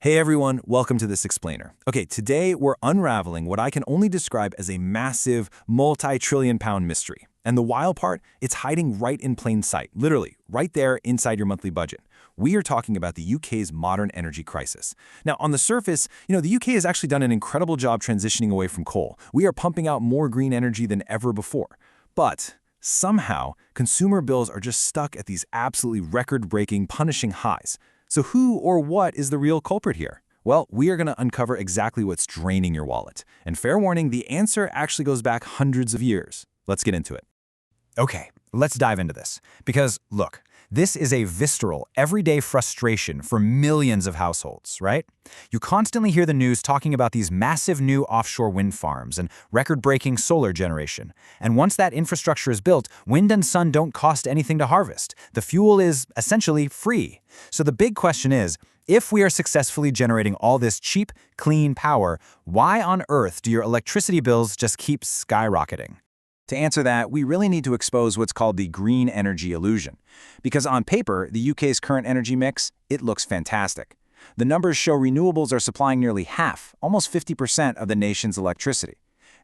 Hey everyone, welcome to This Explainer. Okay, today we're unraveling what I can only describe as a massive, multi-trillion pound mystery. And the wild part, it's hiding right in plain sight, literally, right there inside your monthly budget. We are talking about the UK's modern energy crisis. Now, on the surface, the UK has actually done an incredible job transitioning away from coal. We are pumping out more green energy than ever before. But somehow, consumer bills are just stuck at these absolutely record-breaking, punishing highs. So who or what is the real culprit here? Well, we are going to uncover exactly what's draining your wallet. And fair warning, the answer actually goes back hundreds of years. Let's get into it. Okay, let's dive into this. Because, look, this is a visceral, everyday frustration for millions of households, right? You constantly hear the news talking about these massive new offshore wind farms and record-breaking solar generation. And once that infrastructure is built, wind and sun don't cost anything to harvest. The fuel is essentially free. So the big question is, if we are successfully generating all this cheap, clean power, why on earth do your electricity bills just keep skyrocketing? To answer that, we really need to expose what's called the green energy illusion. Because on paper, the UK's current energy mix, it looks fantastic. The numbers show renewables are supplying nearly half, almost 50% of the nation's electricity.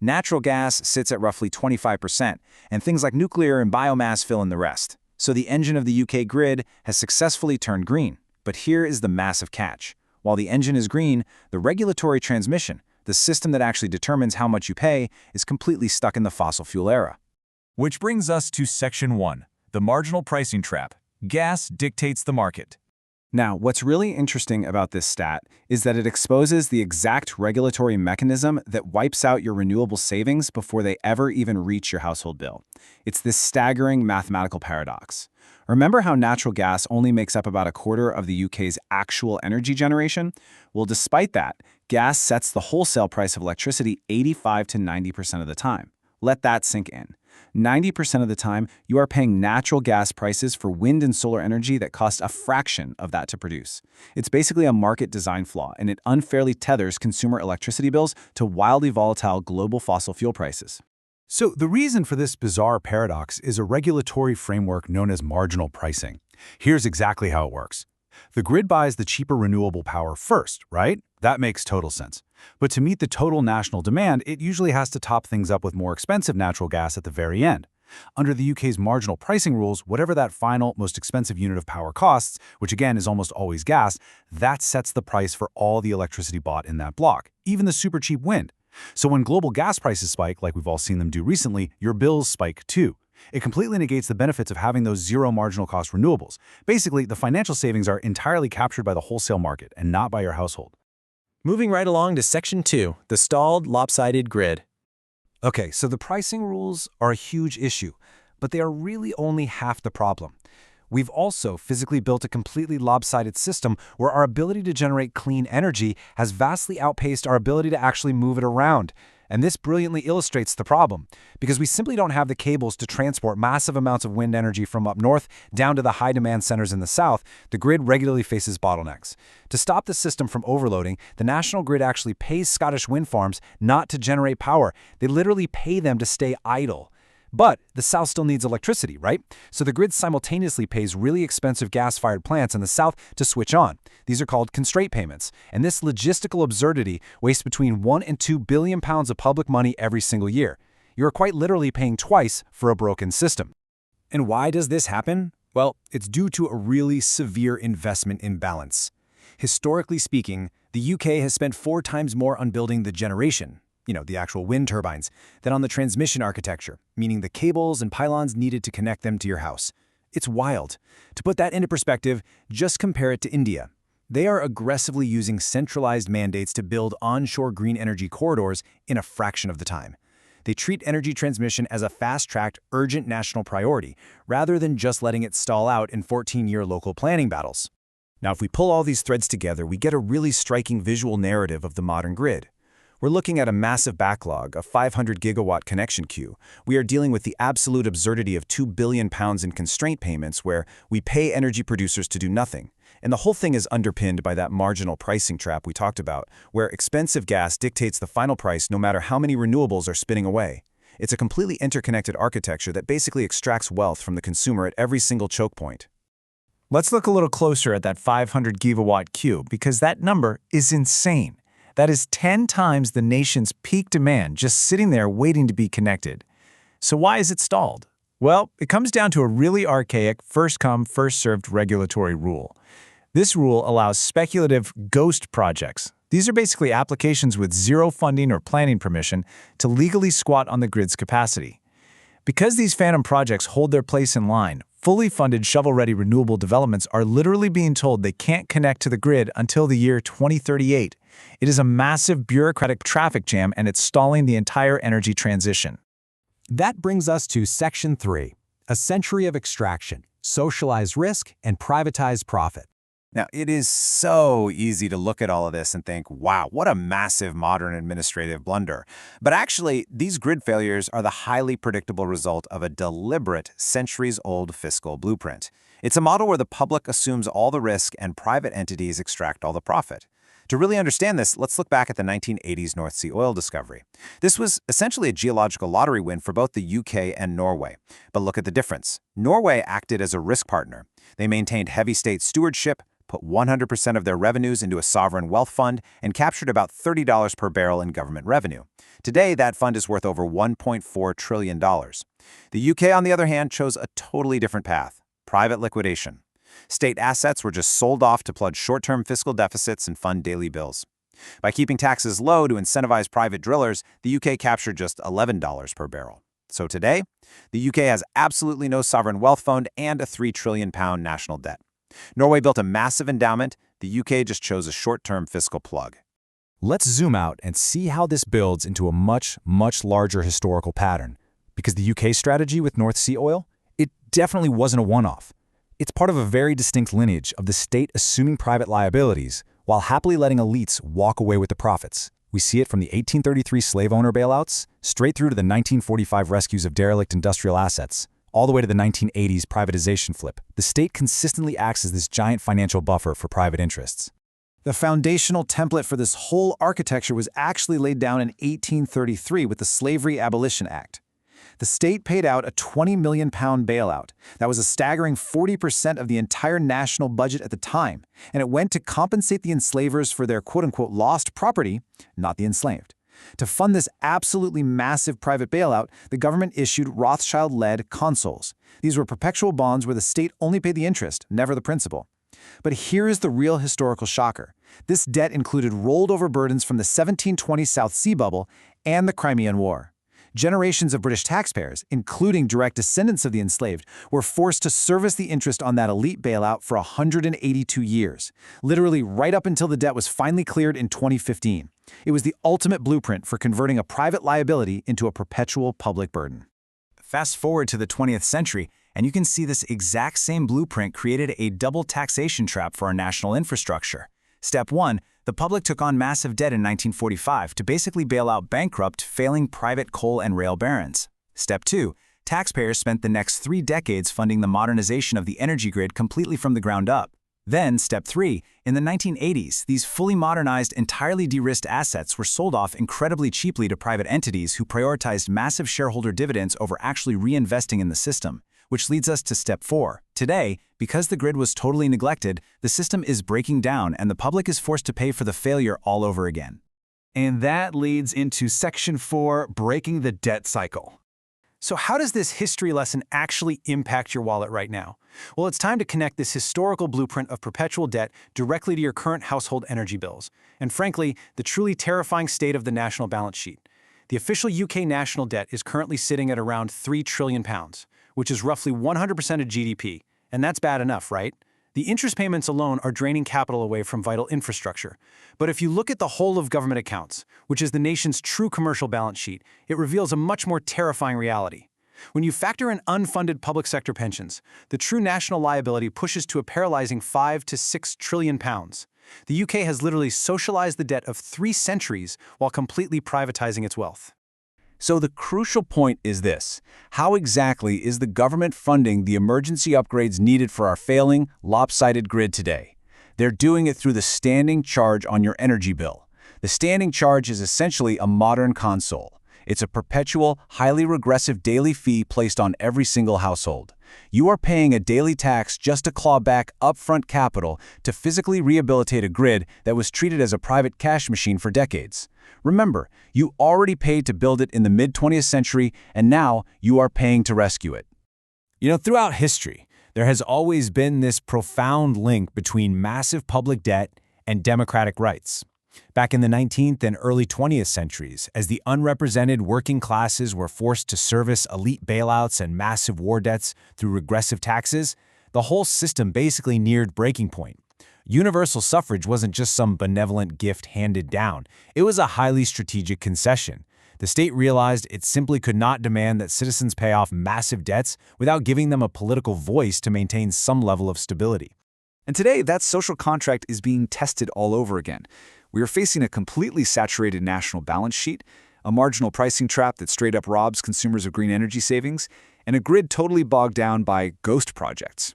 Natural gas sits at roughly 25%, and things like nuclear and biomass fill in the rest. So the engine of the UK grid has successfully turned green. But here is the massive catch. While the engine is green, the regulatory transmission, the system that actually determines how much you pay, is completely stuck in the fossil fuel era. Which brings us to Section 1, the marginal pricing trap. Gas dictates the market. Now, what's really interesting about this stat is that it exposes the exact regulatory mechanism that wipes out your renewable savings before they ever even reach your household bill. It's this staggering mathematical paradox. Remember how natural gas only makes up about a quarter of the UK's actual energy generation? Well, despite that, gas sets the wholesale price of electricity 85 to 90% of the time. Let that sink in. 90% of the time, you are paying natural gas prices for wind and solar energy that cost a fraction of that to produce. It's basically a market design flaw, and it unfairly tethers consumer electricity bills to wildly volatile global fossil fuel prices. So the reason for this bizarre paradox is a regulatory framework known as marginal pricing. Here's exactly how it works. The grid buys the cheaper renewable power first, right? That makes total sense. But to meet the total national demand, it usually has to top things up with more expensive natural gas at the very end. Under the UK's marginal pricing rules, whatever that final, most expensive unit of power costs, which again is almost always gas, that sets the price for all the electricity bought in that block, even the super cheap wind. So when global gas prices spike, like we've all seen them do recently, your bills spike too. It completely negates the benefits of having those zero marginal cost renewables. Basically, the financial savings are entirely captured by the wholesale market and not by your household. Moving right along to Section 2, the stalled, lopsided grid. Okay, so the pricing rules are a huge issue, but they are really only half the problem. We've also physically built a completely lopsided system where our ability to generate clean energy has vastly outpaced our ability to actually move it around. And this brilliantly illustrates the problem, because we simply don't have the cables to transport massive amounts of wind energy from up north down to the high-demand centers in the south. The grid regularly faces bottlenecks. To stop the system from overloading, the National Grid actually pays Scottish wind farms not to generate power. They literally pay them to stay idle. But the south still needs electricity, right? So the grid simultaneously pays really expensive gas-fired plants in the south to switch on. These are called constraint payments. And this logistical absurdity wastes between 1 and 2 billion pounds of public money every single year. You are quite literally paying twice for a broken system. And why does this happen? Well, it's due to a really severe investment imbalance. Historically speaking, the UK has spent 4 times more on building the generation, the actual wind turbines, than on the transmission architecture, meaning the cables and pylons needed to connect them to your house. It's wild. To put that into perspective, just compare it to India. They are aggressively using centralized mandates to build onshore green energy corridors in a fraction of the time. They treat energy transmission as a fast-tracked, urgent national priority, rather than just letting it stall out in 14-year local planning battles. Now, if we pull all these threads together, we get a really striking visual narrative of the modern grid. We're looking at a massive backlog, a 500 gigawatt connection queue. We are dealing with the absolute absurdity of 2 billion pounds in constraint payments where we pay energy producers to do nothing. And the whole thing is underpinned by that marginal pricing trap we talked about, where expensive gas dictates the final price no matter how many renewables are spinning away. It's a completely interconnected architecture that basically extracts wealth from the consumer at every single choke point. Let's look a little closer at that 500 gigawatt queue because that number is insane. That is 10 times the nation's peak demand just sitting there waiting to be connected. So why is it stalled? Well, it comes down to a really archaic first-come, first-served regulatory rule. This rule allows speculative ghost projects. These are basically applications with zero funding or planning permission to legally squat on the grid's capacity. Because these phantom projects hold their place in line, fully funded shovel-ready renewable developments are literally being told they can't connect to the grid until the year 2038. It is a massive bureaucratic traffic jam and it's stalling the entire energy transition. That brings us to Section 3, a century of extraction, socialized risk, and privatized profit. Now, it is so easy to look at all of this and think, wow, what a massive modern administrative blunder. But actually, these grid failures are the highly predictable result of a deliberate, centuries-old fiscal blueprint. It's a model where the public assumes all the risk and private entities extract all the profit. To really understand this, let's look back at the 1980s North Sea oil discovery. This was essentially a geological lottery win for both the UK and Norway. But look at the difference. Norway acted as a risk partner. They maintained heavy state stewardship, put 100% of their revenues into a sovereign wealth fund, and captured about $30 per barrel in government revenue. Today, that fund is worth over $1.4 trillion. The UK, on the other hand, chose a totally different path: private liquidation. State assets were just sold off to plug short-term fiscal deficits and fund daily bills. By keeping taxes low to incentivize private drillers, the UK captured just $11 per barrel. So today, the UK has absolutely no sovereign wealth fund and a £3 trillion national debt. Norway built a massive endowment. The UK just chose a short-term fiscal plug. Let's zoom out and see how this builds into a much, much larger historical pattern. Because the UK strategy with North Sea oil, it definitely wasn't a one-off. It's part of a very distinct lineage of the state assuming private liabilities while happily letting elites walk away with the profits. We see it from the 1833 slave owner bailouts, straight through to the 1945 rescues of derelict industrial assets, all the way to the 1980s privatization flip. The state consistently acts as this giant financial buffer for private interests. The foundational template for this whole architecture was actually laid down in 1833 with the Slavery Abolition Act. The state paid out a £20 million bailout. That was a staggering 40% of the entire national budget at the time, and it went to compensate the enslavers for their quote-unquote lost property, not the enslaved. To fund this absolutely massive private bailout, the government issued Rothschild-led consols. These were perpetual bonds where the state only paid the interest, never the principal. But here is the real historical shocker. This debt included rolled-over burdens from the 1720 South Sea Bubble and the Crimean War. Generations of British taxpayers, including direct descendants of the enslaved, were forced to service the interest on that elite bailout for 182 years, literally right up until the debt was finally cleared in 2015. It was the ultimate blueprint for converting a private liability into a perpetual public burden. Fast forward to the 20th century, and you can see this exact same blueprint created a double taxation trap for our national infrastructure. Step 1. The public took on massive debt in 1945 to basically bail out bankrupt, failing private coal and rail barons. Step 2. Taxpayers spent the next 3 decades funding the modernization of the energy grid completely from the ground up. Then, Step 3. In the 1980s, these fully modernized, entirely de-risked assets were sold off incredibly cheaply to private entities who prioritized massive shareholder dividends over actually reinvesting in the system. Which leads us to Step 4. Today, because the grid was totally neglected, the system is breaking down and the public is forced to pay for the failure all over again. And that leads into Section 4, breaking the debt cycle. So how does this history lesson actually impact your wallet right now? Well, it's time to connect this historical blueprint of perpetual debt directly to your current household energy bills, and frankly, the truly terrifying state of the national balance sheet. The official UK national debt is currently sitting at around £3 trillion, which is roughly 100% of GDP, and that's bad enough, right? The interest payments alone are draining capital away from vital infrastructure. But if you look at the whole of government accounts, which is the nation's true commercial balance sheet, it reveals a much more terrifying reality. When you factor in unfunded public sector pensions, the true national liability pushes to a paralyzing £5 to £6 trillion. The UK has literally socialized the debt of 3 centuries while completely privatizing its wealth. So the crucial point is this: how exactly is the government funding the emergency upgrades needed for our failing, lopsided grid today? They're doing it through the standing charge on your energy bill. The standing charge is essentially a modern console. It's a perpetual, highly regressive daily fee placed on every single household. You are paying a daily tax just to claw back upfront capital to physically rehabilitate a grid that was treated as a private cash machine for decades. Remember, you already paid to build it in the mid-20th century, and now you are paying to rescue it. Throughout history, there has always been this profound link between massive public debt and democratic rights. Back in the 19th and early 20th centuries, as the unrepresented working classes were forced to service elite bailouts and massive war debts through regressive taxes, the whole system basically neared breaking point. Universal suffrage wasn't just some benevolent gift handed down. It was a highly strategic concession. The state realized it simply could not demand that citizens pay off massive debts without giving them a political voice to maintain some level of stability. And today, that social contract is being tested all over again. We are facing a completely saturated national balance sheet, a marginal pricing trap that straight up robs consumers of green energy savings, and a grid totally bogged down by ghost projects.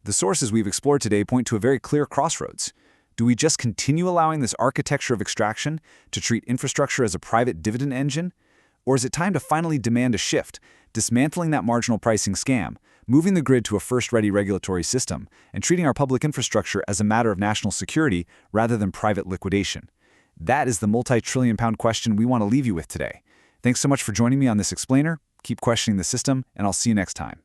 The sources we've explored today point to a very clear crossroads. Do we just continue allowing this architecture of extraction to treat infrastructure as a private dividend engine? Or is it time to finally demand a shift, dismantling that marginal pricing scam, moving the grid to a first-ready regulatory system, and treating our public infrastructure as a matter of national security rather than private liquidation? That is the multi-trillion-pound question we want to leave you with today. Thanks so much for joining me on this explainer. Keep questioning the system, and I'll see you next time.